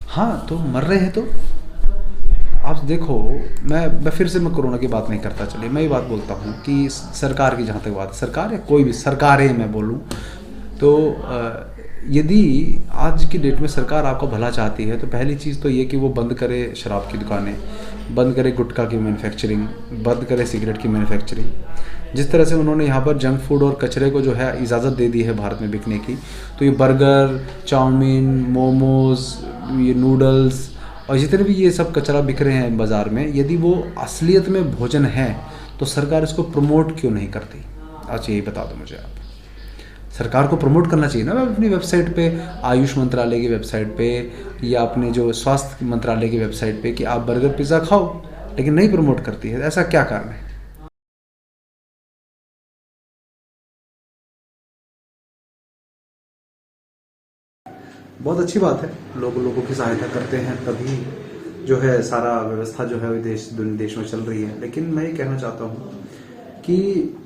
हाँ, तो मर रहे हैं तो आप देखो। मैं फिर से मैं कोरोना की बात नहीं करता, चलिए मैं ये बात बोलता हूँ कि सरकार की जहाँ तक बात है, सरकार या कोई भी सरकारें मैं बोलूँ तो यदि आज की डेट में सरकार आपका भला चाहती है तो पहली चीज़ तो ये कि वो बंद करे शराब की दुकानें, बंद करे गुटखा की मैन्युफैक्चरिंग, बंद करे सिगरेट की मैन्युफैक्चरिंग। जिस तरह से उन्होंने यहाँ पर जंक फूड और कचरे को जो है इजाज़त दे दी है भारत में बिकने की, तो ये बर्गर, चाउमीन, मोमोज़, ये नूडल्स और जितने भी ये सब कचरा बिक रहे हैं बाज़ार में, यदि वो असलियत में भोजन है तो सरकार इसको प्रमोट क्यों नहीं करती? अच्छा यही बता दो मुझे आप। सरकार को प्रमोट करना चाहिए ना अपनी वेबसाइट पे, आयुष मंत्रालय की वेबसाइट पे या अपने जो स्वास्थ्य मंत्रालय की वेबसाइट पे कि आप बर्गर पिज़्ज़ा खाओ, लेकिन नहीं प्रमोट करती है। ऐसा क्या कारण है? बहुत अच्छी बात है, लोग लोगों की सहायता करते हैं तभी जो है सारा व्यवस्था जो है देश में चल रही है। लेकिन मैं ये कहना चाहता हूँ कि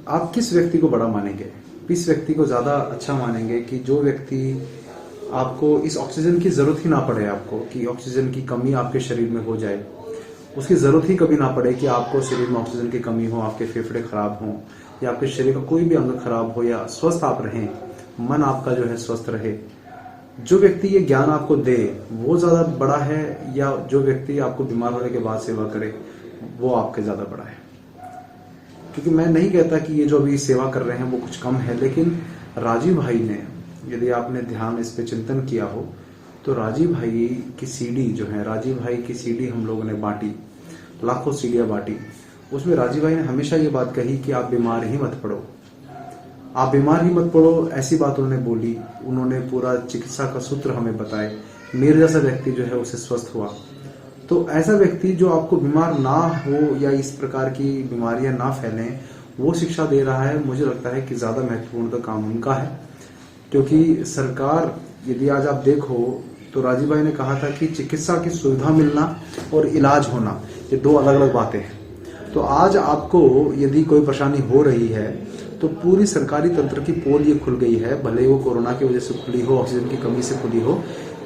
आप किस व्यक्ति को बड़ा मानेंगे, किस व्यक्ति को ज़्यादा अच्छा मानेंगे कि जो व्यक्ति आपको इस ऑक्सीजन की ज़रूरत ही ना पड़े, आपको कि ऑक्सीजन की कमी आपके शरीर में हो जाए, उसकी ज़रूरत ही कभी ना पड़े कि आपको शरीर में ऑक्सीजन की कमी हो, आपके फेफड़े खराब हों या आपके शरीर का कोई भी अंग खराब हो, या स्वस्थ आप रहें, मन आपका जो है स्वस्थ रहे। जो व्यक्ति ये ज्ञान आपको दे वो ज़्यादा बड़ा है, या जो व्यक्ति आपको बीमार होने के बाद सेवा करे वो आपके ज़्यादा बड़ा है? क्योंकि मैं नहीं कहता कि ये जो अभी सेवा कर रहे हैं वो कुछ कम है, लेकिन राजीव भाई ने, यदि आपने ध्यान इस पे चिंतन किया हो तो राजीव भाई की सीडी जो है, राजीव भाई की सीडी हम लोगों ने बांटी, लाखों सीडियाँ बांटी। उसमें राजीव भाई ने हमेशा ये बात कही कि आप बीमार ही मत पड़ो, आप बीमार ही मत पड़ो, ऐसी बात उन्होंने बोली। उन्होंने पूरा चिकित्सा का सूत्र हमें बताए। मेरे जैसा व्यक्ति जो है उसे स्वस्थ हुआ। तो ऐसा व्यक्ति जो आपको बीमार ना हो या इस प्रकार की बीमारियां ना फैलें, वो शिक्षा दे रहा है, मुझे लगता है कि ज़्यादा महत्वपूर्ण तो काम उनका है। क्योंकि सरकार, यदि आज आप देखो तो राजीव भाई ने कहा था कि चिकित्सा की सुविधा मिलना और इलाज होना ये दो अलग अलग बातें हैं। तो आज आपको यदि कोई परेशानी हो रही है तो पूरी सरकारी तंत्र की पोल ये खुल गई है, भले वो कोरोना की वजह से खुली हो, ऑक्सीजन की कमी से खुली हो,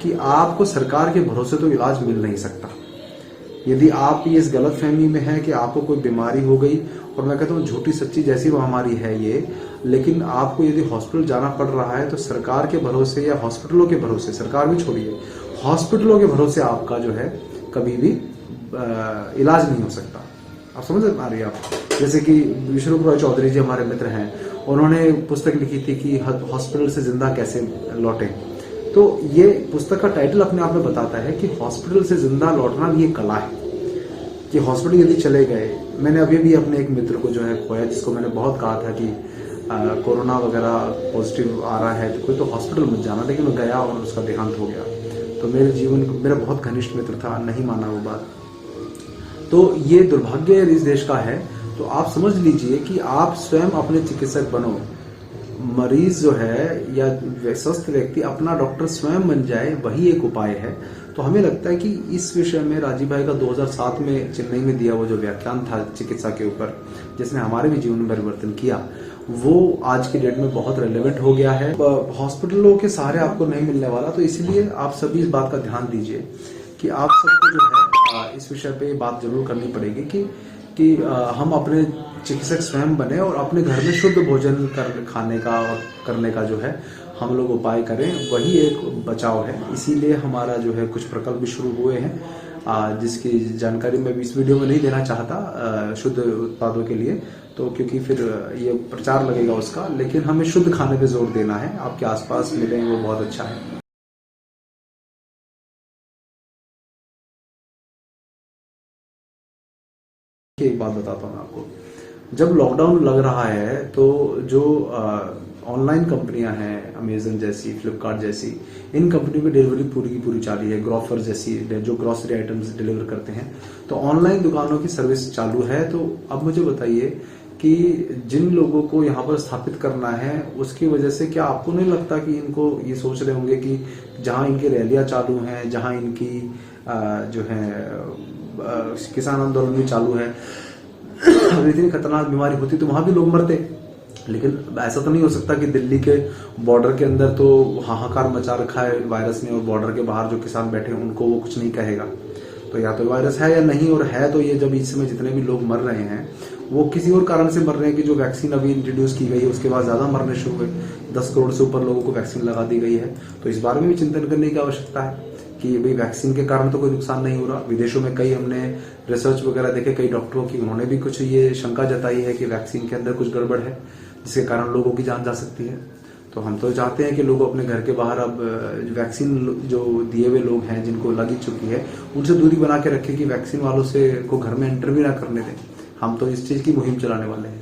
कि आपको सरकार के भरोसे तो इलाज मिल नहीं सकता। यदि आप ये इस गलत फहमी में है कि आपको कोई बीमारी हो गई, और मैं कहता हूँ झूठी सच्ची जैसी महामारी है ये, लेकिन आपको यदि हॉस्पिटल जाना पड़ रहा है तो सरकार के भरोसे या हॉस्पिटलों के भरोसे, सरकार भी छोड़िए, हॉस्पिटलों के भरोसे आपका जो है कभी भी इलाज नहीं हो सकता। आप समझ पा रही है आप? जैसे कि विष्णु रॉय चौधरी जी हमारे मित्र हैं, उन्होंने पुस्तक लिखी थी कि हॉस्पिटल से जिंदा कैसे लौटे। तो ये पुस्तक का टाइटल अपने आप में बताता है कि हॉस्पिटल से जिंदा लौटना भी एक कला है। कि हॉस्पिटल यदि चले गए, मैंने अभी भी अपने एक मित्र को जो है खोया, जिसको मैंने बहुत कहा था कि कोरोना वगैरह पॉजिटिव आ रहा है तो कोई तो हॉस्पिटल मत जाना, लेकिन वो गया और उसका देहांत हो गया। तो मेरे जीवन को, मेरा बहुत घनिष्ठ मित्र था, नहीं माना वो बात। तो ये दुर्भाग्य इस देश का है। तो आप समझ लीजिए कि आप स्वयं अपने चिकित्सक बनो। मरीज जो है या स्वस्थ व्यक्ति अपना डॉक्टर स्वयं बन जाए, वही एक उपाय है। तो हमें लगता है कि इस विषय में राजीव भाई का 2007 में चेन्नई में दिया वो जो व्याख्यान था चिकित्सा के ऊपर, जिसने हमारे भी जीवन में परिवर्तन किया, वो आज की डेट में बहुत रेलेवेंट हो गया है। हॉस्पिटलों के सहारे आपको नहीं मिलने वाला, तो इसलिए आप सभी इस बात का ध्यान दीजिए कि आप सबको जो है इस विषय पे बात जरूर करनी पड़ेगी कि हम अपने चिकित्सक स्वयं बने और अपने घर में शुद्ध भोजन खाने का और करने का जो है हम लोग उपाय करें, वही एक बचाव है। इसीलिए हमारा जो है कुछ प्रकल्प भी शुरू हुए हैं, जिसकी जानकारी मैं इस वीडियो में नहीं देना चाहता शुद्ध उत्पादों के लिए, तो क्योंकि फिर ये प्रचार लगेगा उसका। लेकिन हमें शुद्ध खाने पे जोर देना है, आपके आसपास मिले वो बहुत अच्छा है। एक बात बताता हूँ आपको, जब लॉकडाउन लग रहा है तो जो ऑनलाइन कंपनियां हैं, अमेजन जैसी, फ्लिपकार्ट जैसी, इन कंपनियों की डिलीवरी पूरी की पूरी चालू है। ग्रोफर जैसी जो ग्रोसरी आइटम्स डिलीवर करते हैं, तो ऑनलाइन दुकानों की सर्विस चालू है। तो अब मुझे बताइए कि जिन लोगों को यहाँ पर स्थापित करना है, उसकी वजह से क्या आपको नहीं लगता कि इनको ये सोच रहे होंगे कि जहाँ इनकी रैलियाँ चालू हैं, जहाँ इनकी जो है किसान आंदोलन भी चालू है, अगर इतनी खतरनाक बीमारी होती तो वहां भी लोग मरते। लेकिन ऐसा तो नहीं हो सकता कि दिल्ली के बॉर्डर के अंदर तो हाहाकार मचा रखा है वायरस ने, और बॉर्डर के बाहर जो किसान बैठे हैं उनको वो कुछ नहीं कहेगा। तो या तो वायरस है या नहीं, और है तो ये जब इस समय जितने भी लोग मर रहे हैं वो किसी और कारण से मर रहे हैं कि जो वैक्सीन अभी इंट्रोड्यूस की गई है उसके बाद ज़्यादा मरने शुरू हुए। 10 करोड़ से ऊपर लोगों को वैक्सीन लगा दी गई है। तो इस बारे में भी चिंतन करने की आवश्यकता है कि भाई वैक्सीन के कारण तो कोई नुकसान नहीं हो रहा। विदेशों में कई हमने रिसर्च वगैरह देखे कई डॉक्टरों की, उन्होंने भी कुछ ये शंका जताई है कि वैक्सीन के अंदर कुछ गड़बड़ है जिसके कारण लोगों की जान जा सकती है। तो हम तो चाहते हैं कि लोग अपने घर के बाहर अब वैक्सीन जो दिए हुए लोग हैं जिनको लगी चुकी है उनसे दूरी बना के रखें कि वैक्सीन वालों से को घर में एंटर भी ना करने दें। हम तो इस चीज़ की मुहिम चलाने वाले हैं।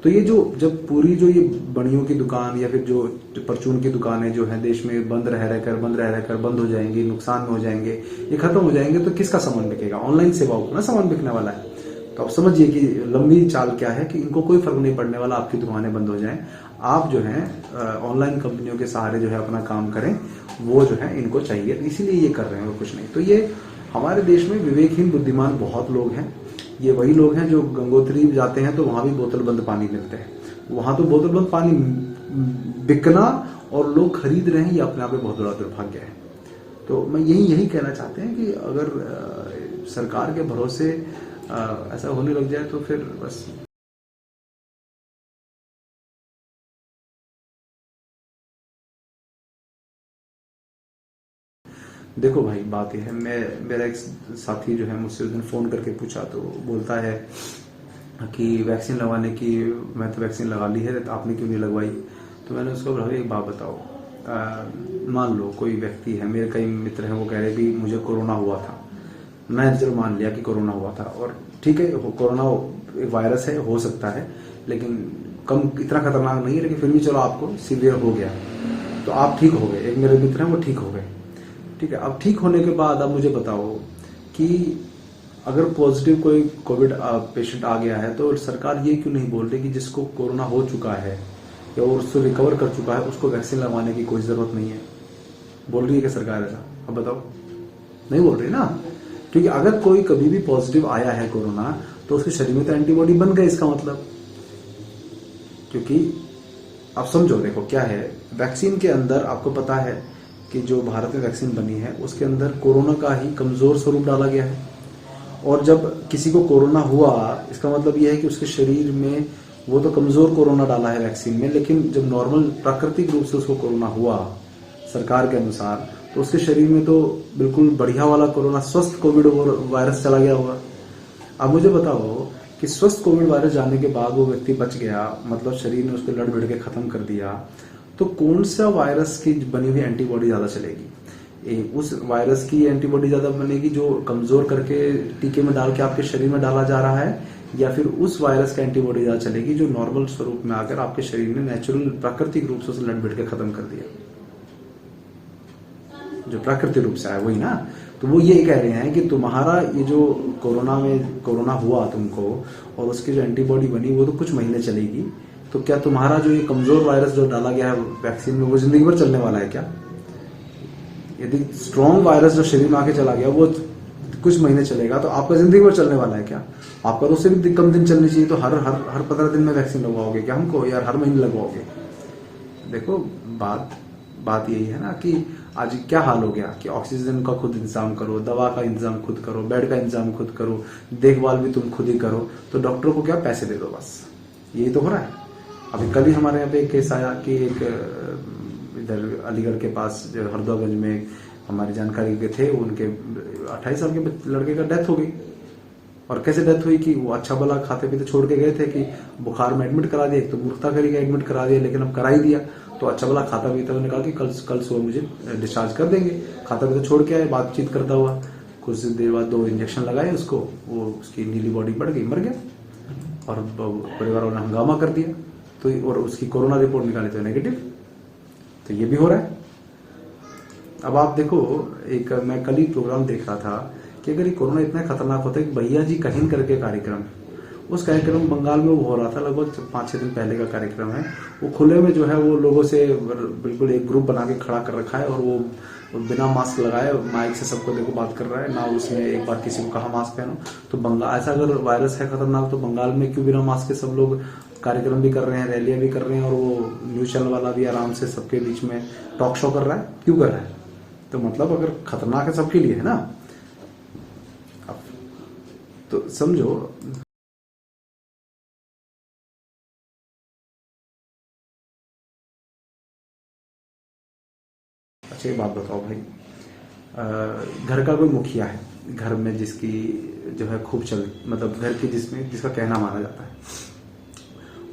तो ये जो जब पूरी जो ये बनियों की दुकान या फिर जो परचून की दुकानें जो है देश में बंद रह कर बंद हो जाएंगी, नुकसान में हो जाएंगे, ये खत्म हो जाएंगे, तो किसका सामान बिकेगा? ऑनलाइन सेवाओं को ना सामान बिकने वाला है। तो आप समझिए कि लंबी चाल क्या है कि इनको कोई फर्क नहीं पड़ने वाला आपकी दुकानें बंद हो जाएं। आप जो है ऑनलाइन कंपनियों के सहारे जो है अपना काम करें, वो जो है इनको चाहिए, इसीलिए ये कर रहे हैं और कुछ नहीं। तो ये हमारे देश में विवेकहीन बुद्धिमान बहुत लोग हैं। ये वही लोग हैं जो गंगोत्री जाते हैं तो वहां भी बोतल बंद पानी मिलते हैं। वहां तो बोतल बंद पानी बिकना और लोग खरीद रहे हैं, ये अपने आप में बहुत बड़ा दुर्भाग्य है। तो मैं यही कहना चाहते हैं कि अगर सरकार के भरोसे ऐसा होने लग जाए तो फिर बस। देखो भाई, बात यह है, मेरा एक साथी जो है मुझसे उस दिन फोन करके पूछा तो बोलता है कि वैक्सीन लगवाने की, मैं तो वैक्सीन लगा ली है तो आपने क्यों नहीं लगवाई? तो मैंने उसको बोला एक बात बताओ, मान लो कोई व्यक्ति है, मेरे कई मित्र हैं, वो कह रहे भी मुझे कोरोना हुआ था। मैं चलो मान लिया कि कोरोना हुआ था, और ठीक है कोरोना एक वायरस है, हो सकता है, लेकिन कम इतना खतरनाक नहीं है, लेकिन फिर भी चलो आपको सीवियर हो गया तो आप ठीक हो गए। एक मेरे मित्र हैं वो ठीक हो गए, ठीक है। अब ठीक होने के बाद अब मुझे बताओ कि अगर पॉजिटिव कोई कोविड पेशेंट आ गया है तो सरकार ये क्यों नहीं बोल रही कि जिसको कोरोना हो चुका है या उससे रिकवर कर चुका है उसको वैक्सीन लगवाने की कोई जरूरत नहीं है? बोल रही है कि सरकार ऐसा? अब बताओ, नहीं बोल रही ना। क्योंकि अगर कोई कभी भी पॉजिटिव आया है कोरोना तो उसके शरीर में तो एंटीबॉडी बन गए, इसका मतलब। क्योंकि आप समझो, देखो क्या है, वैक्सीन के अंदर आपको पता है कि जो भारत में वैक्सीन बनी है उसके अंदर कोरोना का ही कमजोर स्वरूप डाला गया है। और जब किसी को कोरोना हुआ इसका मतलब यह है कि उसके शरीर में वो तो कमजोर कोरोना डाला है वैक्सीन में, लेकिन जब नॉर्मल प्राकृतिक रूप से उसको कोरोना हुआ सरकार के अनुसार तो उसके शरीर में तो बिल्कुल बढ़िया वाला कोरोना, स्वस्थ कोविड वायरस चला गया होगा। अब मुझे बताओ कि स्वस्थ कोविड वायरस जाने के बाद वो व्यक्ति बच गया, मतलब शरीर ने उसको लड़ भिड़ के खत्म कर दिया, तो कौन सा वायरस की बनी हुई एंटीबॉडी ज्यादा चलेगी? उस वायरस की एंटीबॉडी ज्यादा बनेगी जो कमजोर करके टीके में डाल के आपके शरीर में डाला जा रहा है, या फिर उस वायरस का एंटीबॉडी ज्यादा चलेगी जो नॉर्मल स्वरूप में आकर आपके शरीर ने नेचुरल प्राकृतिक रूप से उसे लड़ भिड़ के खत्म कर दिया? जो प्राकृतिक रूप से आया वही ना। तो वो ये कह रहे हैं कि तुम्हारा ये जो कोरोना हुआ तुमको और उसकी जो एंटीबॉडी बनी वो तो कुछ महीने चलेगी, तो क्या तुम्हारा जो ये कमजोर वायरस जो डाला गया है वैक्सीन में वो जिंदगी भर चलने वाला है क्या? यदि स्ट्रॉन्ग वायरस जो शरीर में आके चला गया वो कुछ महीने चलेगा तो आपका जिंदगी भर चलने वाला है क्या? आपका तो उससे भी कम दिन चलनी चाहिए। तो हर 15 दिन में वैक्सीन लगवाओगे क्या हमको, यार हर महीने लगवाओगे? देखो बात यही है ना कि आज क्या हाल हो गया कि ऑक्सीजन का खुद इंतजाम करो, दवा का इंतजाम खुद करो, बेड का इंतजाम खुद करो, देखभाल भी तुम खुद ही करो, तो डॉक्टरों को क्या पैसे दे दो, बस यही तो हो रहा है। अभी कल ही हमारे यहाँ पे एक केस आया कि एक इधर अलीगढ़ के पास जो हरदोगंज में हमारी जानकारी के थे, उनके 28 साल के लड़के का डेथ हो गई। और कैसे डेथ हुई कि वो अच्छा भला खाते पीते छोड़ के गए थे कि बुखार में एडमिट करा दिया, तो मूर्खता करी के एडमिट करा दिया, लेकिन अब करा ही दिया तो अच्छा भला खाता पीता उन्होंने कहा कि कल सुबह मुझे डिस्चार्ज कर देंगे। खाता पीता छोड़ के आए, बातचीत करता हुआ, कुछ देर बाद 2 इंजेक्शन लगाए उसको, वो उसकी नीली बॉडी बढ़ गई, मर गया। और परिवार वालों ने हंगामा कर दिया, तो और उसकी कोरोना रिपोर्ट निकाली तो नेगेटिव। तो ये भी हो रहा है। अब आप देखो, एक मैं कल ही प्रोग्राम देख रहा था कि अगर ये कोरोना इतना खतरनाक होता है कि भैया जी कहीं करके कार्यक्रम, उस कार्यक्रम बंगाल में वो हो रहा था, लगभग 5-6 दिन पहले का कार्यक्रम है। वो खुले में जो है वो लोगों से बिल्कुल एक ग्रुप बना के खड़ा कर रखा है और वो बिना मास्क लगाए माइक से सबको देखो बात कर रहा है ना। उसने एक बार किसी को कहा मास्क पहनो। तो बंगाल ऐसा अगर वायरस है खतरनाक तो बंगाल में क्यों बिना मास्क के सब लोग कार्यक्रम भी कर रहे हैं, रैलियां भी कर रहे हैं, और वो न्यूज़ चैनल वाला भी आराम से सबके बीच में टॉक शो कर रहा है। क्यों कर रहा है? तो मतलब अगर खतरनाक है सबके लिए, है ना। अब तो समझो। अच्छा एक बात बताओ भाई, घर का कोई मुखिया है, घर में जिसकी जो है खूब चल, मतलब घर की जिसमें जिसका कहना माना जाता है,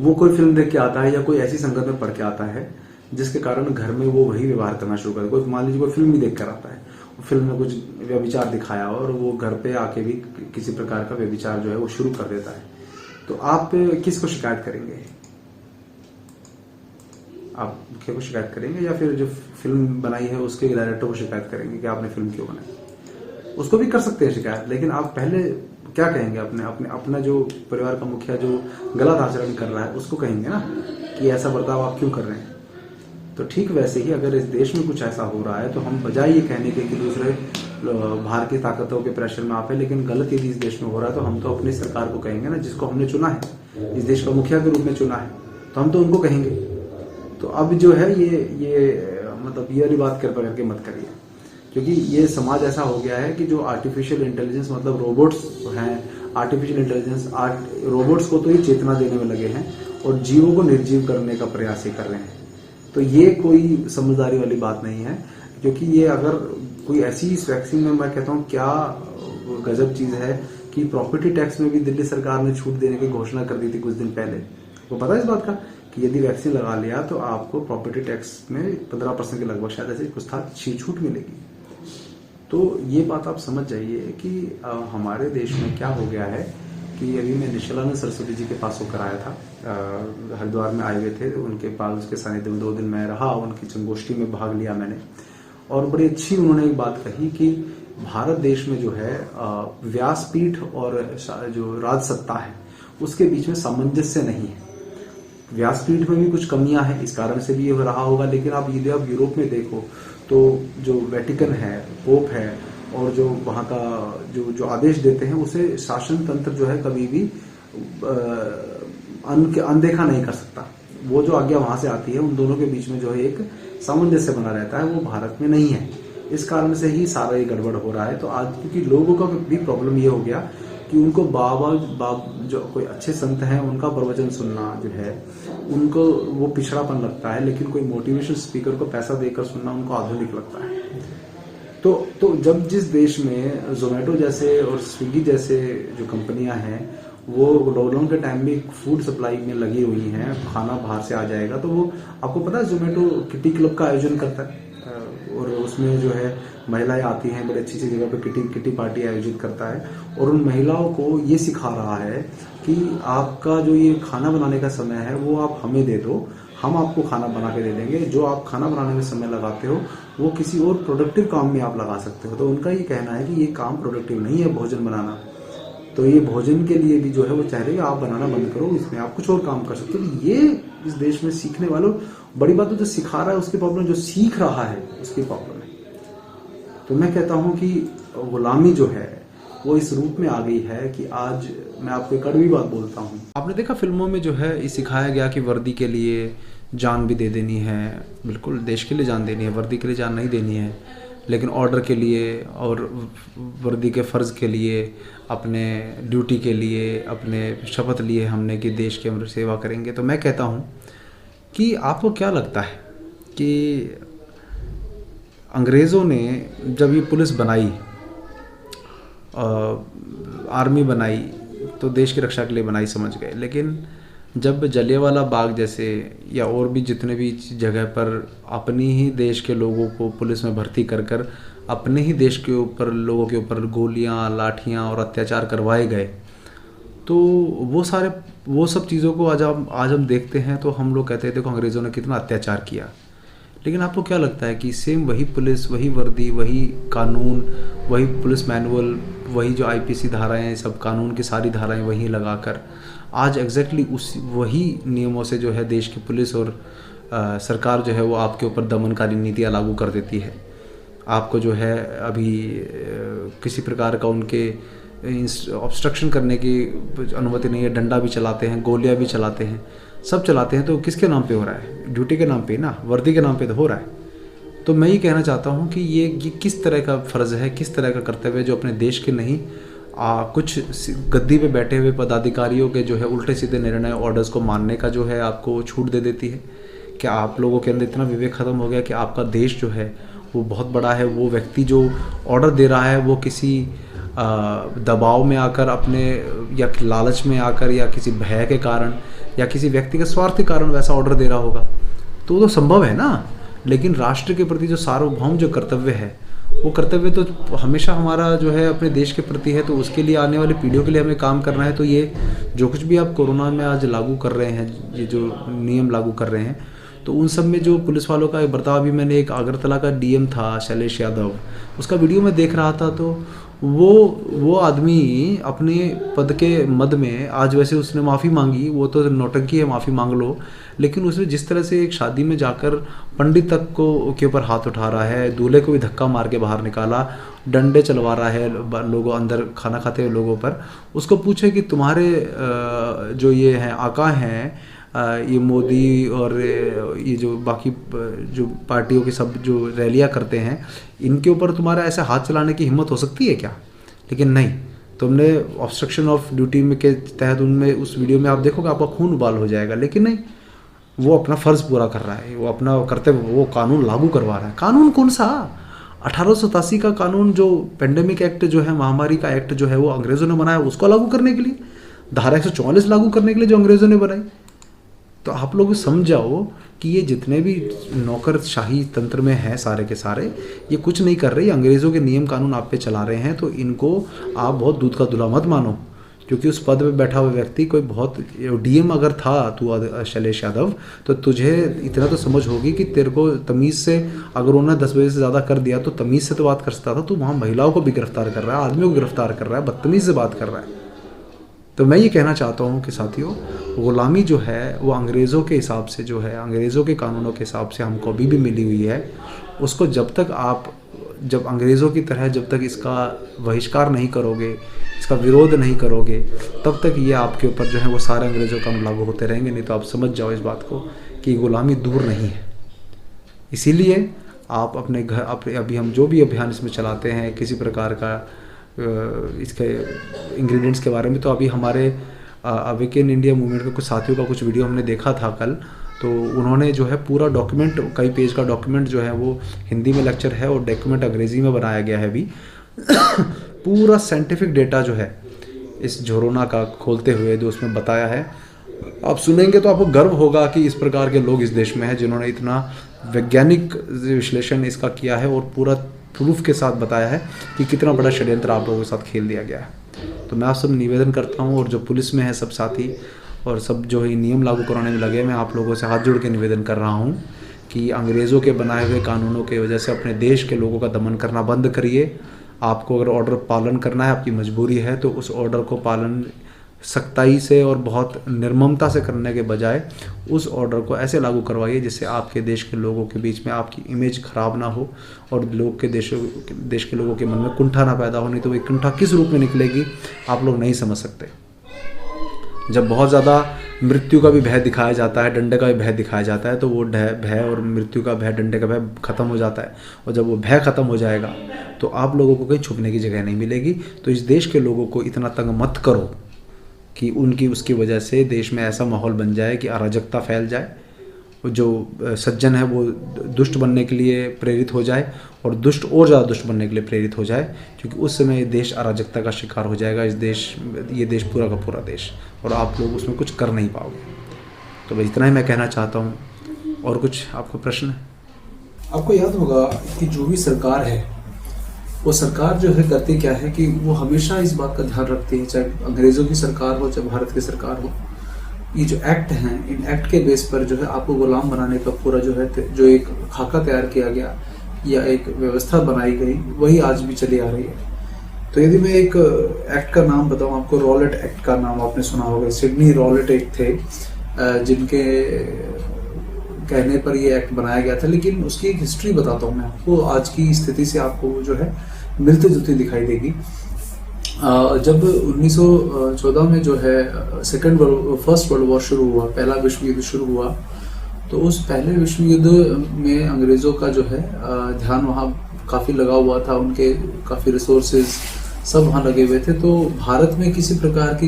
वो कोई फिल्म देख के आता है या कोई ऐसी संगत में पढ़ के आता है जिसके कारण घर में वो वही व्यवहार करना शुरू कर। कोई मान लीजिए कोई फिल्म भी देख कर आता है, फिल्म में कुछ व्यभिचार दिखाया और वो घर पे आके भी किसी प्रकार का व्यभिचार जो है वो शुरू कर देता है, तो आप किसको शिकायत करेंगे? आप मुखिया को शिकायत करेंगे या फिर जो फिल्म बनाई है उसके डायरेक्टर को शिकायत करेंगे कि आपने फिल्म क्यों बनाई? उसको भी कर सकते हैं शिकायत, लेकिन आप पहले क्या कहेंगे? अपने अपने अपना जो परिवार का मुखिया जो गलत आचरण कर रहा है उसको कहेंगे ना कि ऐसा बर्ताव आप क्यों कर रहे हैं। तो ठीक वैसे ही अगर इस देश में कुछ ऐसा हो रहा है तो हम बजाय ये कहने के कि दूसरे बाहर की ताकतों के प्रेशर में आप है, लेकिन गलत यदि इस देश में हो रहा है तो हम तो अपनी सरकार को कहेंगे ना, जिसको हमने चुना है, इस देश का मुखिया के रूप में चुना है, तो हम तो उनको कहेंगे। तो अब जो है ये मतलब ये वाली बात कृपया करके मत करिए, क्योंकि ये समाज ऐसा हो गया है कि जो आर्टिफिशियल इंटेलिजेंस मतलब रोबोट्स हैं, आर्टिफिशियल इंटेलिजेंस रोबोट्स को तो ये चेतना देने में लगे हैं और जीवों को निर्जीव करने का प्रयास ही कर रहे हैं। तो ये कोई समझदारी वाली बात नहीं है, क्योंकि ये अगर कोई ऐसी इस वैक्सीन में मैं कहता हूँ क्या गजब चीज है कि प्रॉपर्टी टैक्स में भी दिल्ली सरकार ने छूट देने की घोषणा कर दी थी कुछ दिन पहले। वो पता है इस बात का कि यदि वैक्सीन लगा लिया तो आपको प्रॉपर्टी टैक्स में 15% के लगभग शायद ऐसे कुछ था छूट मिलेगी। तो ये बात आप समझ जाइए कि हमारे देश में क्या हो गया है कि अभी मैं निशिलानंद सरस्वती जी के पास होकर आया था, हरिद्वार में आए हुए थे, उनके पास उसके सानिध्य में 2 दिन मैं रहा, उनकी संगोष्ठी में भाग लिया मैंने, और बड़ी अच्छी उन्होंने एक बात कही कि भारत देश में जो है व्यासपीठ और जो राजसत्ता है उसके बीच में सामंजस्य नहीं है। व्यासपीठ में भी कुछ कमियां हैं, इस कारण से भी ये रहा होगा, लेकिन आप यदि आप यूरोप में देखो तो जो वेटिकन है, पोप है, और जो वहाँ का जो आदेश देते हैं उसे शासन तंत्र जो है कभी भी अनदेखा नहीं कर सकता। वो जो आज्ञा वहां से आती है उन दोनों के बीच में जो है एक सामंजस्य बना रहता है, वो भारत में नहीं है। इस कारण से ही सारा ये गड़बड़ हो रहा है। तो आज क्योंकि लोगों का भी प्रॉब्लम ये हो गया कि उनको जो कोई अच्छे संत हैं उनका प्रवचन सुनना जो है उनको वो पिछड़ापन लगता है, लेकिन कोई मोटिवेशन स्पीकर को पैसा देकर सुनना उनको आधुनिक लगता है। तो जब जिस देश में जोमेटो जैसे और स्विगी जैसे जो कंपनियां हैं वो लॉकडाउन के टाइम में फूड सप्लाई में लगी हुई हैं, खाना बाहर से आ जाएगा, तो वो आपको पता है जोमेटो किटी क्लब का आयोजन करता है और उसमें जो है महिलाएं आती हैं, बड़ी अच्छी जगह पे किटी पार्टी आयोजित करता है और उन महिलाओं को ये सिखा रहा है कि आपका जो ये खाना बनाने का समय है वो आप हमें दे दो, हम आपको खाना बना के दे देंगे, जो आप खाना बनाने में समय लगाते हो वो किसी और प्रोडक्टिव काम में आप लगा सकते हो। तो उनका ये कहना है कि ये काम प्रोडक्टिव नहीं है भोजन बनाना, तो ये भोजन के लिए भी जो है वो चाह रहे हैं आप बनाना बंद करो, इसमें आप कुछ और काम कर सकते हो। तो ये इस देश में सीखने वालों बड़ी बात तो जो सिखा रहा है उसकी प्रॉब्लम, जो सीख रहा है उसकी प्रॉब्लम है। तो मैं कहता हूं कि गुलामी जो है वो इस रूप में आ गई है कि आज मैं आपको एक कड़वी बात बोलता हूं। आपने देखा फिल्मों में जो है ये सिखाया गया कि वर्दी के लिए जान भी दे देनी है, बिल्कुल देश के लिए जान देनी है, वर्दी के लिए जान नहीं देनी है, लेकिन ऑर्डर के लिए और वर्दी के फ़र्ज़ के लिए, अपने ड्यूटी के लिए, अपने शपथ लिए हमने कि देश की हम सेवा करेंगे। तो मैं कहता हूँ कि आपको क्या लगता है कि अंग्रेज़ों ने जब ये पुलिस बनाई, आर्मी बनाई, तो देश की रक्षा के लिए बनाई समझ गए, लेकिन जब जलियांवाला बाग जैसे या और भी जितने भी जगह पर अपनी ही देश के लोगों को पुलिस में भर्ती कर कर अपने ही देश के ऊपर लोगों के ऊपर गोलियां, लाठियां और अत्याचार करवाए गए, तो वो सब चीज़ों को आज हम देखते हैं तो हम लोग कहते हैं देखो अंग्रेज़ों ने कितना अत्याचार किया। लेकिन आपको क्या लगता है कि सेम वही पुलिस, वही वर्दी, वही कानून, वही पुलिस मैनुअल, वही जो आईपीसी धाराएं, सब कानून की सारी धाराएं वही लगाकर आज एग्जैक्टली वही नियमों से जो है देश की पुलिस और सरकार जो है वो आपके ऊपर दमनकारी नीतियाँ लागू कर देती है। आपको जो है अभी किसी प्रकार का उनके ऑब्स्ट्रक्शन करने की अनुमति नहीं है। डंडा भी चलाते हैं, गोलियां भी चलाते हैं, सब चलाते हैं। तो किसके नाम पे हो रहा है? ड्यूटी के नाम पे ना, वर्दी के नाम पे तो हो रहा है। तो मैं ये कहना चाहता हूँ कि ये किस तरह का फ़र्ज़ है, किस तरह का कर्तव्य है जो अपने देश के नहीं कुछ गद्दी पे बैठे हुए पदाधिकारियों के जो है उल्टे सीधे निर्णय, ऑर्डर्स को मानने का जो है आपको छूट दे देती है। क्या आप लोगों के अंदर इतना विवेक ख़त्म हो गया कि आपका देश जो है वो बहुत बड़ा है? वो व्यक्ति जो ऑर्डर दे रहा है वो किसी दबाव में आकर अपने, या लालच में आकर, या किसी भय के कारण, या किसी व्यक्ति के स्वार्थ के कारण वैसा ऑर्डर दे रहा होगा, तो संभव है ना। लेकिन राष्ट्र के प्रति जो सार्वभौम जो कर्तव्य है, वो कर्तव्य तो हमेशा हमारा जो है अपने देश के प्रति है। तो उसके लिए आने वाली पीढ़ियों के लिए हमें काम करना है। तो ये जो कुछ भी आप कोरोना में आज लागू कर रहे हैं, ये जो नियम लागू कर रहे हैं, तो उन सब में जो पुलिस वालों का बर्ताव, अभी मैंने एक आगरतला का डीएम था शैलेश यादव, उसका वीडियो में देख रहा था। तो वो आदमी अपने पद के मद में, आज वैसे उसने माफ़ी मांगी, वो तो नौटंकी है, माफ़ी मांग लो, लेकिन उसने जिस तरह से एक शादी में जाकर पंडित तक को के ऊपर हाथ उठा रहा है, दूल्हे को भी धक्का मार के बाहर निकाला, डंडे चलवा रहा है लोगों अंदर खाना खाते हुए लोगों पर। उसको पूछे कि तुम्हारे जो ये हैं आका हैं, ये मोदी और ये जो बाकी जो पार्टियों के सब जो रैलियां करते हैं, इनके ऊपर तुम्हारा ऐसे हाथ चलाने की हिम्मत हो सकती है क्या? लेकिन नहीं, तुमने ऑब्स्ट्रक्शन ऑफ ड्यूटी में के तहत उनमें उस वीडियो में आप देखोगे आपका खून उबाल हो जाएगा। लेकिन नहीं, वो अपना फ़र्ज़ पूरा कर रहा है, वो अपना कर्तव्य, वो कानून लागू करवा रहा है। कानून कौन सा? 1887 का कानून, जो पेंडेमिक एक्ट जो है, महामारी का एक्ट जो है, वो अंग्रेज़ों ने बनाया, उसको लागू करने के लिए, धारा 144 लागू करने के लिए जो अंग्रेज़ों ने बनाई। तो आप लोग समझ जाओ कि ये जितने भी नौकरशाही तंत्र में हैं सारे के सारे, ये कुछ नहीं कर रहे, अंग्रेज़ों के नियम कानून आप पे चला रहे हैं। तो इनको आप बहुत दूध का दूल्हा मत मानो, क्योंकि उस पद पे बैठा हुआ व्यक्ति कोई बहुत, डीएम अगर था तू शैलेश यादव, तो तुझे इतना तो समझ होगी कि तेरे को तमीज़ से, अगर उन्होंने 10 बजे से ज़्यादा कर दिया तो तमीज़ से तो बात कर सकता था। तू वहाँ महिलाओं को भी गिरफ्तार कर रहा है, आदमियों को गिरफ्तार कर रहा है, बदतमीज़ से बात कर रहा है। तो मैं ये कहना चाहता हूँ कि साथियों, ग़ुलामी जो है वो अंग्रेज़ों के हिसाब से जो है, अंग्रेज़ों के कानूनों के हिसाब से हमको अभी भी मिली हुई है। उसको जब तक आप, जब अंग्रेज़ों की तरह जब तक इसका बहिष्कार नहीं करोगे, इसका विरोध नहीं करोगे, तब तक ये आपके ऊपर जो है वो सारे अंग्रेज़ों का कानून लागू होते रहेंगे। नहीं तो आप समझ जाओ इस बात को कि ग़ुलामी दूर नहीं है। इसीलिए आप अपने घर, अपने अभी हम जो भी अभियान इसमें चलाते हैं, किसी प्रकार का इसके इंग्रेडिएंट्स के बारे में, तो अभी हमारे अवेकन इंडिया मूवमेंट के कुछ साथियों का कुछ वीडियो हमने देखा था कल। तो उन्होंने जो है पूरा डॉक्यूमेंट, कई पेज का डॉक्यूमेंट जो है वो हिंदी में लेक्चर है और डॉक्यूमेंट अंग्रेज़ी में बनाया गया है अभी। पूरा साइंटिफिक डेटा जो है इस कोरोना का खोलते हुए जो उसमें बताया है, आप सुनेंगे तो आपको गर्व होगा कि इस प्रकार के लोग इस देश में हैं जिन्होंने इतना वैज्ञानिक विश्लेषण इसका किया है और पूरा प्रूफ के साथ बताया है कि कितना बड़ा षड्यंत्र आप लोगों के साथ खेल दिया गया है। तो मैं आप सब निवेदन करता हूँ, और जो पुलिस में है सब साथी और सब जो है नियम लागू कराने में लगे, मैं आप लोगों से हाथ जोड़ के निवेदन कर रहा हूँ कि अंग्रेज़ों के बनाए हुए कानूनों की वजह से अपने देश के लोगों का दमन करना बंद करिए। आपको अगर ऑर्डर पालन करना है, आपकी मजबूरी है, तो उस ऑर्डर को पालन सख्ताई से और बहुत निर्ममता से करने के बजाय उस ऑर्डर को ऐसे लागू करवाइए जिससे आपके देश के लोगों के बीच में आपकी इमेज खराब ना हो और लोग के देश के लोगों के मन में कुंठा ना पैदा हो। नहीं तो वो कुंठा किस रूप में निकलेगी आप लोग नहीं समझ सकते। जब बहुत ज़्यादा मृत्यु का भी भय दिखाया जाता है, डंडे का भी भय दिखाया जाता है, तो वो भय और मृत्यु का भय, डंडे का भय खत्म हो जाता है। और जब वो भय खत्म हो जाएगा तो आप लोगों को कहीं छुपने की जगह नहीं मिलेगी। तो इस देश के लोगों को इतना तंग मत करो कि उसकी वजह से देश में ऐसा माहौल बन जाए कि अराजकता फैल जाए, जो सज्जन है वो दुष्ट बनने के लिए प्रेरित हो जाए और दुष्ट और ज़्यादा दुष्ट बनने के लिए प्रेरित हो जाए, क्योंकि उस समय ये देश अराजकता का शिकार हो जाएगा। ये देश पूरा का पूरा देश, और आप लोग उसमें कुछ कर नहीं पाओगे। तो बस इतना ही मैं कहना चाहता हूँ। और कुछ आपको प्रश्न है? आपको याद होगा कि जो भी सरकार है, वो सरकार जो है करती क्या है कि वो हमेशा इस बात का ध्यान रखती है, चाहे अंग्रेज़ों की सरकार हो चाहे भारत की सरकार हो, ये जो एक्ट हैं, इन एक्ट के बेस पर जो है आपको गुलाम बनाने का पूरा जो है जो एक खाका तैयार किया गया या एक व्यवस्था बनाई गई, वही आज भी चली आ रही है। तो यदि मैं एक एक्ट का नाम बताऊं आपको, रॉलेट एक्ट का नाम आपने सुना होगा। सिडनी रॉलेट एक्ट थे जिनके कहने पर ये एक्ट बनाया गया था, लेकिन उसकी एक हिस्ट्री बताता हूँ मैं आपको, आज की स्थिति से आपको जो है मिलती जुलती दिखाई देगी। जब 1914 में जो है फर्स्ट वर्ल्ड वॉर शुरू हुआ, पहला विश्व युद्ध शुरू हुआ, तो उस पहले विश्व युद्ध में अंग्रेज़ों का जो है ध्यान वहाँ काफ़ी लगा हुआ था, उनके काफ़ी रिसोर्सेज सब वहाँ लगे हुए थे। तो भारत में किसी प्रकार की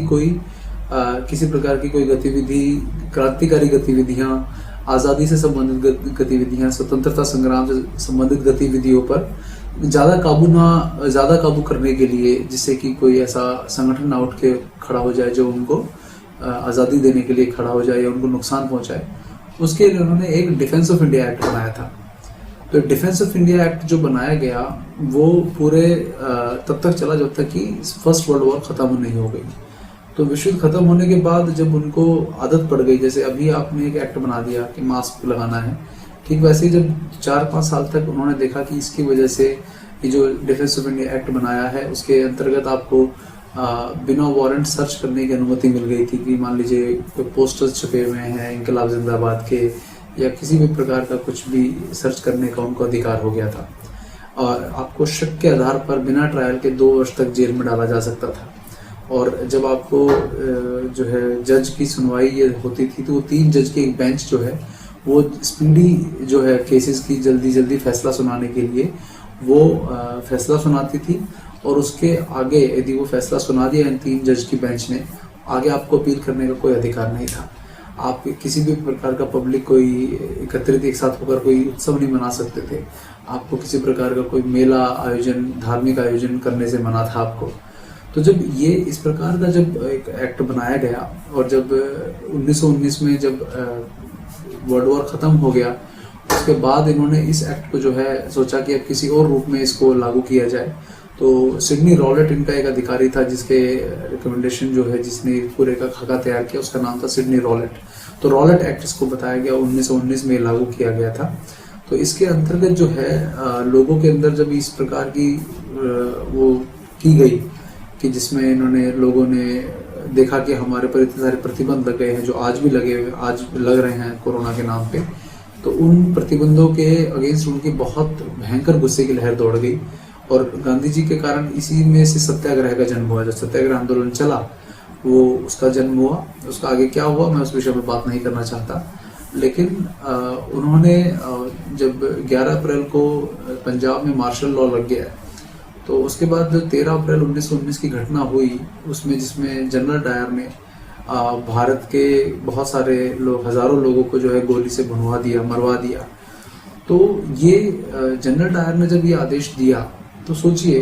कोई गतिविधि, क्रांतिकारी गतिविधियाँ, आज़ादी से संबंधित गतिविधियाँ, स्वतंत्रता संग्राम से संबंधित गतिविधियों पर ज़्यादा काबू करने के लिए, जिससे कि कोई ऐसा संगठन ना उठ के खड़ा हो जाए जो उनको आज़ादी देने के लिए खड़ा हो जाए या उनको नुकसान पहुंचाए, उसके लिए उन्होंने एक डिफेंस ऑफ इंडिया एक्ट बनाया था। तो डिफेंस ऑफ इंडिया एक्ट जो बनाया गया वो पूरे तब तक चला जब तक कि फर्स्ट वर्ल्ड वॉर ख़त्म नहीं हो गई। तो विश्व युद्ध खत्म होने के बाद जब उनको आदत पड़ गई, जैसे अभी आपने एक एक्ट बना दिया कि मास्क लगाना है, ठीक वैसे ही जब 4-5 साल तक उन्होंने देखा कि इसकी वजह से ये जो डिफेंस ऑफ इंडिया एक्ट बनाया है उसके अंतर्गत आपको बिना वारंट सर्च करने की अनुमति मिल गई थी कि मान लीजिए कोई पोस्टर्स छपे हुए हैं इनकलाब जिंदाबाद के या किसी भी प्रकार का कुछ भी सर्च करने का उनको अधिकार हो गया था, और आपको शक के आधार पर बिना ट्रायल के 2 वर्ष तक जेल में डाला जा सकता था। और जब आपको जो है जज की सुनवाई ये होती थी तो वो 3 जज की एक बेंच जो है वो स्पीडी जो है केसेस की जल्दी फैसला सुनाने के लिए वो फैसला सुनाती थी, और उसके आगे यदि वो फैसला सुना दिया इन 3 जज की बेंच ने, आगे आपको अपील करने का कोई अधिकार नहीं था। आप किसी भी प्रकार का पब्लिक कोई एकत्रित एक साथ होकर कोई उत्सव नहीं मना सकते थे, आपको किसी प्रकार का कोई मेला आयोजन, धार्मिक आयोजन करने से मना था आपको। तो जब ये इस प्रकार का जब एक एक्ट बनाया गया और जब 1919 में जब वर्ल्ड वॉर ख़त्म हो गया, उसके बाद इन्होंने इस एक्ट को जो है सोचा कि अब किसी और रूप में इसको लागू किया जाए। तो सिडनी रॉलेट इनका एक अधिकारी था जिसके रिकमेंडेशन जो है, जिसने पूरे का खाका तैयार किया, उसका नाम था सिडनी रॉलेट। तो रॉलेट एक्ट इसको बताया गया 1919 में लागू किया गया था। तो इसके अंतर्गत जो है लोगों के अंदर जब इस प्रकार की वो की गई कि जिसमें लोगों ने देखा कि हमारे पर इतने सारे प्रतिबंध लग गए हैं जो आज भी आज लग रहे हैं कोरोना के नाम पे, तो उन प्रतिबंधों के अगेंस्ट उनकी बहुत भयंकर गुस्से की लहर दौड़ गई। और गांधी जी के कारण इसी में से सत्याग्रह का जन्म हुआ। जो सत्याग्रह आंदोलन चला वो उसका जन्म हुआ। उसका आगे क्या हुआ मैं उस विषय में बात नहीं करना चाहता, लेकिन उन्होंने जब 11 अप्रैल को पंजाब में मार्शल लॉ लग गया, तो उसके बाद 13 अप्रैल 1919 की घटना हुई उसमें, जिसमें जनरल डायर ने भारत के बहुत सारे लोग, हजारों लोगों को जो है गोली से भुनवा दिया, मरवा दिया। तो ये जनरल डायर ने जब ये आदेश दिया तो सोचिए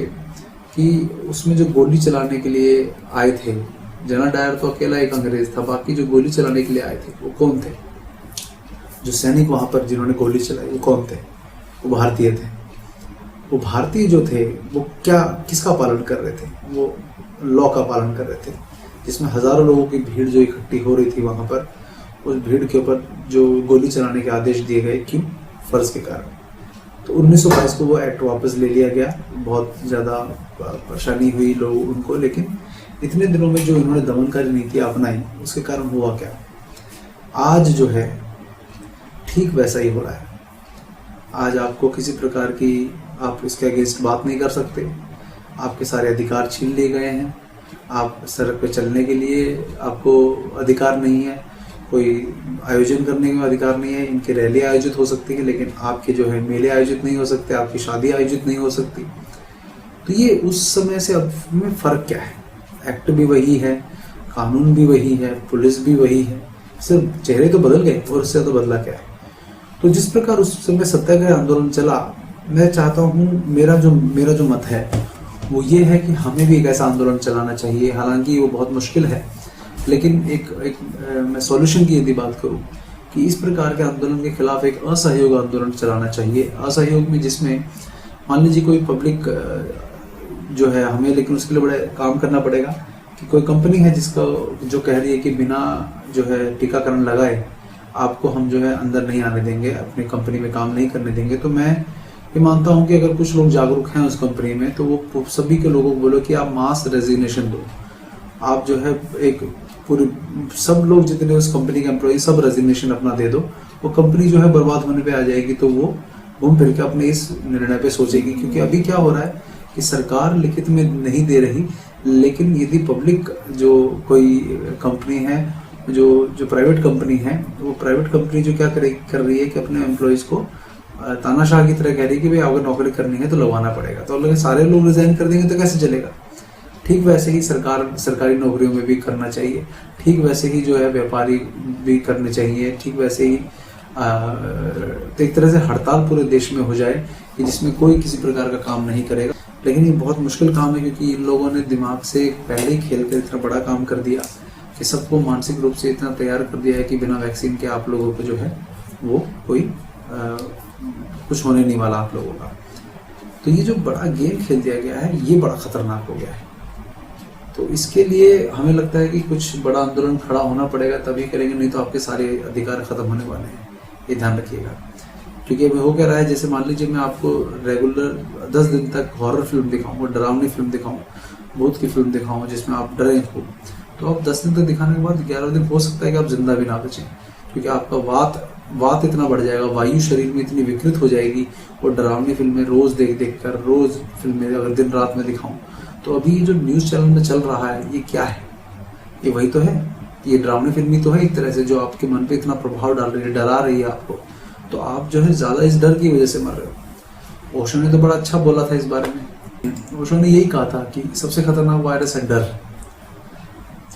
कि उसमें जो गोली चलाने के लिए आए थे, जनरल डायर तो अकेला एक अंग्रेज था, बाकी जो गोली चलाने के लिए आए थे वो कौन थे? जो सैनिक वहां पर जिन्होंने गोली चलाई वो कौन थे? वो भारतीय थे। वो भारतीय जो थे वो किसका पालन कर रहे थे? वो लॉ का पालन कर रहे थे, जिसमें हजारों लोगों की भीड़ जो इकट्ठी हो रही थी वहां पर, उस भीड़ के ऊपर जो गोली चलाने के आदेश दिए गए, क्यों? फर्ज के कारण। तो 1922 को वो एक्ट वापस ले लिया गया। बहुत ज़्यादा परेशानी हुई लोग उनको, लेकिन इतने दिनों में जो इन्होंने दमनकारी नीतियाँ अपनाई उसके कारण हुआ क्या? आज जो है ठीक वैसा ही हो रहा है। आज आपको किसी प्रकार की आप इसके अगेंस्ट बात नहीं कर सकते, आपके सारे अधिकार छीन लिए गए हैं, आप सड़क पे चलने के लिए आपको अधिकार नहीं है, कोई आयोजन करने का अधिकार नहीं है। इनकी रैली आयोजित हो सकती है लेकिन आपके जो है मेले आयोजित नहीं हो सकते, आपकी शादी आयोजित नहीं हो सकती। तो ये उस समय से अब में फ़र्क क्या है? एक्ट भी वही है, कानून भी वही है, पुलिस भी वही है, सिर्फ चेहरे तो बदल गए और उससे तो बदला क्या है? तो जिस प्रकार उस समय सत्याग्रह आंदोलन चला, मैं चाहता हूँ, मेरा जो मत है वो ये है कि हमें भी एक ऐसा आंदोलन चलाना चाहिए। हालांकि वो बहुत मुश्किल है, लेकिन एक मैं सॉल्यूशन की यदि बात करूं कि इस प्रकार के आंदोलन के खिलाफ एक असहयोग आंदोलन चलाना चाहिए। असहयोग में जिसमें मान लीजिए कोई पब्लिक जो है हमें, लेकिन उसके लिए बड़ा काम करना पड़ेगा कि कोई कंपनी है जिसका जो कह रही है कि बिना जो है टीकाकरण लगाए आपको हम जो है अंदर नहीं आने देंगे, अपनी कंपनी में काम नहीं करने देंगे। तो मैं ये मानता हूँ कि अगर कुछ लोग जागरूक हैं उस कंपनी में तो वो सभी के लोगों को बोलो कि आप मास रेजिग्नेशन दो। आप जो है एक पूरी सब लोग जितने उस कंपनी के एम्प्लॉय सब रेजिग्नेशन अपना दे दो। वो कंपनी जो है बर्बाद होने पे आ जाएगी। तो वो घूम फिर के अपने इस निर्णय पे सोचेगी, क्योंकि अभी क्या हो रहा है कि सरकार लिखित में नहीं दे रही, लेकिन यदि पब्लिक जो कोई कंपनी है, जो प्राइवेट कंपनी है, वो प्राइवेट कंपनी जो क्या कर रही है कि अपने एम्प्लॉयज़ को तानाशाह की तरह कह रही है कि भाई अगर नौकरी करनी है तो लगवाना पड़ेगा। तो अगर सारे लोग रिजाइन कर देंगे तो कैसे चलेगा। ठीक वैसे ही सरकारी नौकरियों में भी करना चाहिए, ठीक वैसे ही जो है व्यापारी भी करने चाहिए, ठीक वैसे ही तो एक तरह से हड़ताल पूरे देश में हो जाए कि जिसमें कोई किसी प्रकार का काम नहीं करेगा। लेकिन ये बहुत मुश्किल काम है, क्योंकि इन लोगों ने दिमाग से पहले ही खेल कर इतना बड़ा काम कर दिया कि सबको मानसिक रूप से इतना तैयार कर दिया है कि बिना वैक्सीन के आप लोगों को जो है वो कोई कुछ होने नहीं वाला आप लोगों का। तो ये जो बड़ा गेम खेल दिया गया है, ये बड़ा खतरनाक हो गया है। तो इसके लिए हमें लगता है कि कुछ बड़ा आंदोलन खड़ा होना पड़ेगा, तभी करेंगे, नहीं तो आपके सारे अधिकार खत्म होने वाले हैं, ये ध्यान रखिएगा। क्योंकि अभी हो क्या रहा है, जैसे मान लीजिए मैं आपको रेगुलर 10 दिन तक हॉरर फिल्म दिखाऊँ, डरावनी फिल्म दिखाऊँ, भूत की फिल्म दिखाऊँ जिसमें आप डरे हो, तो आप 10 दिन तक दिखाने के बाद 11वें दिन हो सकता है कि आप जिंदा भी ना बचें, क्योंकि आपका वात इतना बढ़ जाएगा, वायु शरीर में इतनी विकृत हो जाएगी। और डरावनी फिल्में रोज देख कर, रोज फिल्में अगर दिन रात में दिखाऊं, तो अभी जो न्यूज़ चैनल में चल रहा है, ये क्या है? ये वही तो है, ये डरावनी फिल्म ही तो है एक तरह से, जो आपके मन पे इतना प्रभाव डाल रही है, डरा रही है आपको। तो आप जो है ज़्यादा इस डर की वजह से मर रहे हो। ओशो ने तो बड़ा अच्छा बोला था इस बारे में। ओशो ने यही कहा था कि सबसे खतरनाक वायरस है डर।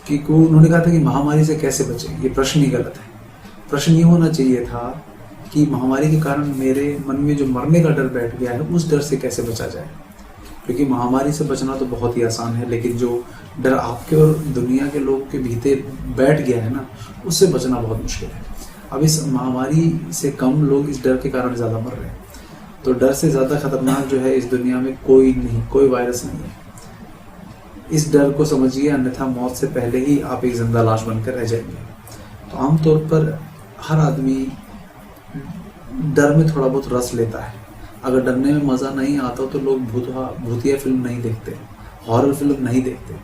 कि उन्होंने कहा था कि महामारी से कैसे बचें, ये प्रश्न ही गलत है। प्रश्न ये होना चाहिए था कि महामारी के कारण मेरे मन में जो मरने का डर बैठ गया है, उस डर से कैसे बचा जाए। क्योंकि महामारी से बचना तो बहुत ही आसान है, लेकिन जो डर आपके और दुनिया के लोगों के भीतर बैठ गया है ना, उससे बचना बहुत मुश्किल है। अब इस महामारी से कम लोग इस डर के कारण ज़्यादा मर रहे हैं। तो डर से ज़्यादा खतरनाक जो है इस दुनिया में कोई नहीं, कोई वायरस नहीं है। इस डर को समझिए, अन्यथा मौत से पहले ही आप एक जिंदा लाश बनकर रह जाएंगे। तो आमतौर पर हर आदमी डर में थोड़ा बहुत रस लेता है। अगर डरने में मज़ा नहीं आता तो लोग भूतिया फिल्म नहीं देखते, हॉरर फिल्म नहीं देखते।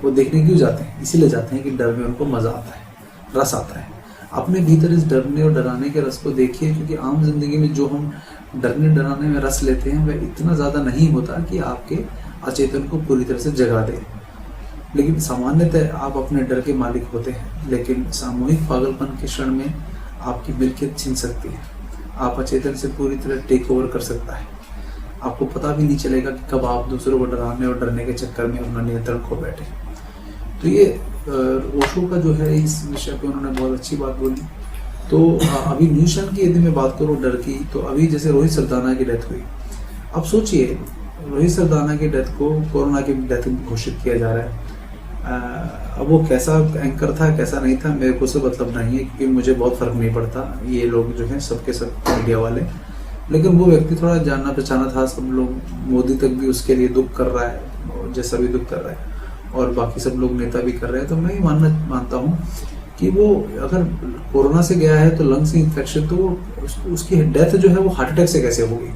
वो देखने क्यों जाते हैं? इसीलिए जाते हैं कि डर में उनको मज़ा आता है, रस आता है। अपने भीतर इस डरने और डराने के रस को देखिए, क्योंकि आम जिंदगी में जो हम डरने डराने में रस लेते हैं वह इतना ज़्यादा नहीं होता कि आपके अचेतन को पूरी तरह से जगा दे। लेकिन सामान्यतः आप अपने डर के मालिक होते हैं, लेकिन सामूहिक पागलपन के क्षण में आपकी मिल्कियत छीन सकती है। आप अचेतन से पूरी तरह टेक ओवर कर सकता है। आपको पता भी नहीं चलेगा कि कब आप दूसरों को डराने और डरने के चक्कर में अपना नियंत्रण खो बैठे। तो ये ओशो का जो है इस विषय पे उन्होंने बहुत अच्छी बात बोली। तो अभी न्यूज़ चैनल की यदि मैं बात करूँ डर की, तो अभी जैसे रोहित सरदाना की डेथ हुई। अब सोचिए, रोहित सरदाना की डेथ को कोरोना की डेथ घोषित किया जा रहा है। अब वो कैसा एंकर था, कैसा नहीं था, मेरे को से मतलब नहीं है, क्योंकि मुझे बहुत फर्क नहीं पड़ता। ये लोग जो हैं सबके सब मीडिया वाले, लेकिन वो व्यक्ति थोड़ा जाना पहचाना था। सब लोग, मोदी तक भी उसके लिए दुख कर रहा है, जैसा भी दुख कर रहा है, और बाकी सब लोग नेता भी कर रहे हैं। तो मैं ये मानता हूँ कि वो अगर कोरोना से गया है तो लंग्स इन्फेक्शन, तो उसकी डेथ जो है वो हार्ट अटैक से कैसे होगी,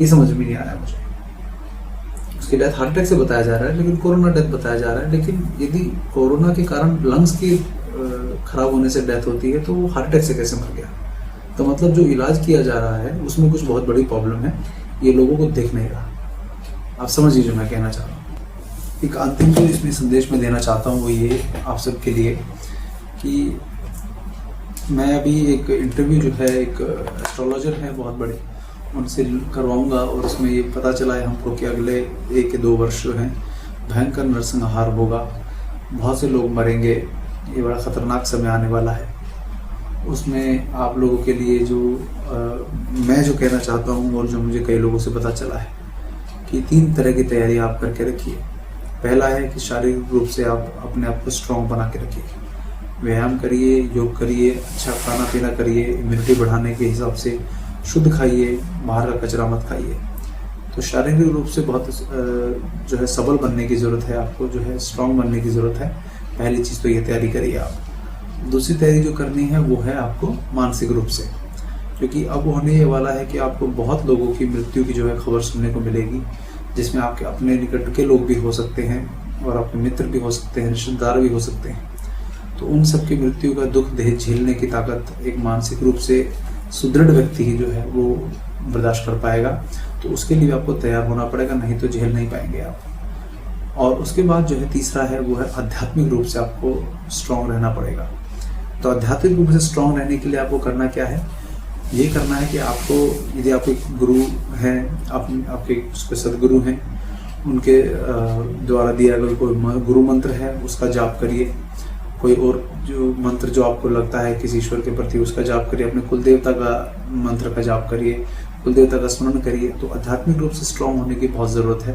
ये समझ में नहीं आया मुझे। उसकी डेथ हार्ट अटैक से बताया जा रहा है, लेकिन कोरोना डेथ बताया जा रहा है। लेकिन यदि कोरोना के कारण लंग्स की खराब होने से डेथ होती है, तो वो हार्ट अटैक से कैसे मर गया? तो मतलब जो इलाज किया जा रहा है उसमें कुछ बहुत बड़ी प्रॉब्लम है, ये लोगों को दिख नहीं रहा। आप समझिए जो मैं कहना चाह रहा हूँ। एक अंतिम जो इसमें संदेश में देना चाहता हूँ वो ये आप सबके लिए कि मैं अभी एक इंटरव्यू जो है एक एस्ट्रोलॉजर है बहुत बड़े, उनसे करवाऊंगा, और उसमें ये पता चला है हमको कि अगले 1 या 2 वर्ष जो हैं भयंकर नरसंहार होगा, बहुत से लोग मरेंगे, ये बड़ा ख़तरनाक समय आने वाला है। उसमें आप लोगों के लिए जो मैं जो कहना चाहता हूँ और जो मुझे कई लोगों से पता चला है कि 3 तरह की तैयारी आप करके रखिए। पहला है कि शारीरिक रूप से आप अपने आप को स्ट्रॉन्ग बना के रखिए, व्यायाम करिए, योग करिए, अच्छा खाना पीना करिए, इम्यूनिटी बढ़ाने के हिसाब से शुद्ध खाइए, बाहर का कचरा मत खाइए। तो शारीरिक रूप से बहुत जो है सबल बनने की ज़रूरत है, आपको जो है स्ट्रॉन्ग बनने की ज़रूरत है। पहली चीज़ तो ये तैयारी करिए आप। दूसरी तैयारी जो करनी है वो है आपको मानसिक रूप से, क्योंकि अब होने ये वाला है कि आपको बहुत लोगों की मृत्यु की जो है खबर सुनने को मिलेगी, जिसमें आपके अपने निकट के लोग भी हो सकते हैं और आपके मित्र भी हो सकते हैं, रिश्तेदार भी हो सकते हैं। तो उन सब की मृत्यु का दुख झेलने की ताकत एक मानसिक रूप से सुदृढ़ व्यक्ति ही जो है वो बर्दाश्त कर पाएगा। तो उसके लिए आपको तैयार होना पड़ेगा, नहीं तो झेल नहीं पाएंगे आप। और उसके बाद जो है तीसरा है वो है आध्यात्मिक रूप से आपको स्ट्रांग रहना पड़ेगा। तो आध्यात्मिक रूप से स्ट्रांग रहने के लिए आपको करना क्या है, ये करना है कि आपको, यदि आपके गुरु हैं, आपके कोई सदगुरु हैं, उनके द्वारा दिया गया कोई गुरु मंत्र है उसका जाप करिए। कोई और जो मंत्र जो आपको लगता है किसी ईश्वर के प्रति उसका जाप करिए। अपने कुल देवता का मंत्र का जाप करिए, कुल देवता का स्मरण करिए। तो आध्यात्मिक रूप से स्ट्रांग होने की बहुत ज़रूरत है,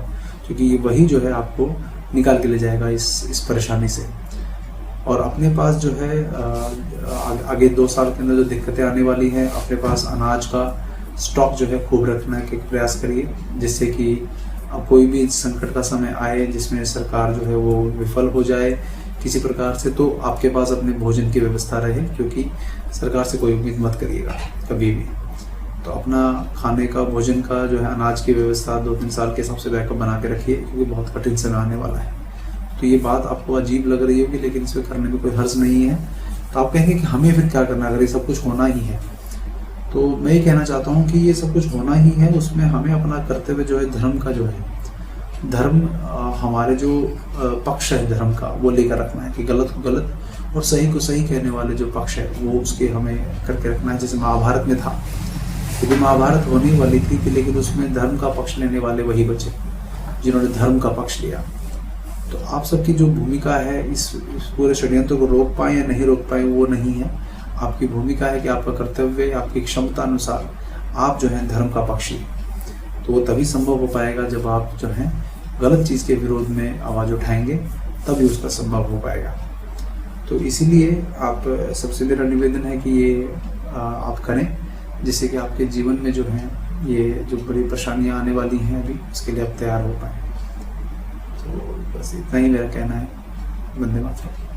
क्योंकि ये वही जो है आपको निकाल के ले जाएगा इस परेशानी से। और अपने पास जो है आगे 2 साल के अंदर जो दिक्कतें आने वाली हैं, अपने पास अनाज का स्टॉक जो है खूब रखने के प्रयास करिए, जिससे कि अब कोई भी संकट का समय आए जिसमें सरकार जो है वो विफल हो जाए किसी प्रकार से, तो आपके पास अपने भोजन की व्यवस्था रहे। क्योंकि सरकार से कोई उम्मीद मत करिएगा कभी भी। तो अपना खाने का, भोजन का जो है अनाज की व्यवस्था 2-3 साल के हिसाब से बैकअप बना के रखिए, क्योंकि बहुत कठिन समय आने वाला है। तो ये बात आपको अजीब लग रही होगी, लेकिन इसमें करने में कोई हर्ज नहीं है। तो आप कहेंगे कि हमें फिर क्या करना अगर ये सब कुछ होना ही है। तो मैं ये कहना चाहता हूँ कि ये सब कुछ होना ही है, उसमें हमें अपना कर्तव्य जो है धर्म का जो है, धर्म हमारे जो पक्ष है धर्म का वो लेकर रखना है कि गलत को गलत और सही को सही कहने वाले जो पक्ष है वो उसके हमें करके रखना है। जैसे महाभारत में था, क्योंकि महाभारत होने वाली थी लेकिन उसमें धर्म का पक्ष लेने वाले वही बचे जिन्होंने धर्म का पक्ष लिया। तो आप सबकी जो भूमिका है इस पूरे षड्यंत्र को रोक पाए या नहीं रोक पाए वो नहीं है। आपकी भूमिका है कि आपका कर्तव्य, आपकी क्षमता अनुसार आप जो है धर्म का पक्ष लें। तो वो तभी संभव हो पाएगा जब आप जो है गलत चीज़ के विरोध में आवाज़ उठाएंगे, तभी उसका संभव हो पाएगा। तो इसीलिए आप सबसे मेरा निवेदन है कि ये आप करें, जिससे कि आपके जीवन में जो है ये जो बड़ी परेशानियां आने वाली हैं अभी, उसके लिए आप तैयार हो पाएँ। तो बस इतना ही मेरा कहना है। वंदे मातरम।